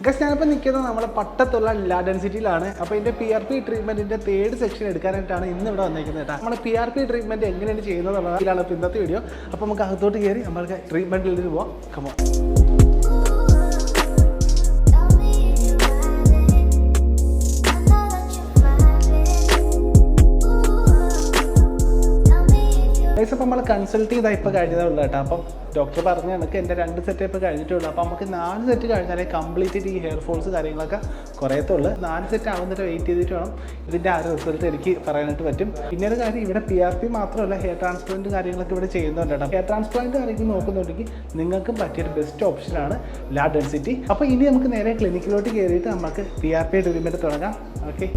Guess ഞാനിപ്പോൾ നിൽക്കുന്നത് നമ്മുടെ പട്ടത്തുള്ള ഡെൻസിറ്റിയിലാണ്. അപ്പോൾ ഇതിൻ്റെ PRP ട്രീറ്റ്മെൻറ്റിൻ്റെ 3rd സെക്ഷൻ എടുക്കാനായിട്ടാണ് ഇന്ന് ഇവിടെ വന്നിരിക്കുന്നത് കേട്ടോ. നമ്മുടെ PRP ട്രീറ്റ്മെൻറ്റ് എങ്ങനെയാണ് ചെയ്യുന്നതെന്നുള്ളതാണ് ഇപ്പോൾ ഇന്നത്തെ വീഡിയോ. അപ്പോൾ നമുക്ക് അകത്തോട്ട് കയറി നമ്മൾക്ക് ട്രീറ്റ്മെൻറ്റിലേക്ക് പോവാം. കമോ അപ്പോൾ നമ്മൾ കൺസൾട്ട് ചെയ്താൽ ഇപ്പോൾ കഴിഞ്ഞതുള്ളൂ കേട്ടോ. അപ്പം ഡോക്ടർ പറഞ്ഞ കണക്ക് എൻ്റെ 2 സെറ്റ് ഇപ്പോൾ കഴിഞ്ഞിട്ടുള്ളൂ. അപ്പോൾ നമുക്ക് 4 സെറ്റ് കഴിഞ്ഞാലേ കംപ്ലീറ്റ് ഈ ഹെയർ ഫോൾസ് കാര്യങ്ങളൊക്കെ കുറയത്തുള്ളൂ. 4 സെറ്റ് ആവുന്നിട്ട് വെയിറ്റ് ചെയ്തിട്ട് വേണം ഇതിൻ്റെ ആ ഒരു റിസൾട്ട് എനിക്ക് പറയാനായിട്ട് പറ്റും. പിന്നെ ഒരു കാര്യം, ഇവിടെ PRP മാത്രമല്ല ഹെയർ ട്രാൻസ്പ്ലാന്റ് കാര്യങ്ങളൊക്കെ ഇവിടെ ചെയ്യുന്നുണ്ട് കേട്ടോ. ഹെയർ ട്രാൻസ്പ്ലാന്റ് കാര്യങ്ങൾ നോക്കുന്നുണ്ടെങ്കിൽ നിങ്ങൾക്കും പറ്റിയൊരു ബെസ്റ്റ് ഓപ്ഷനാണ് ഡെൻസിറ്റി. അപ്പോൾ ഇനി നമുക്ക് നേരെ ക്ലിനിക്കിലോട്ട് കയറിയിട്ട് നമുക്ക് PRP ട്രീറ്റ്മെൻറ്റ് തുടങ്ങാം. ഓക്കെ.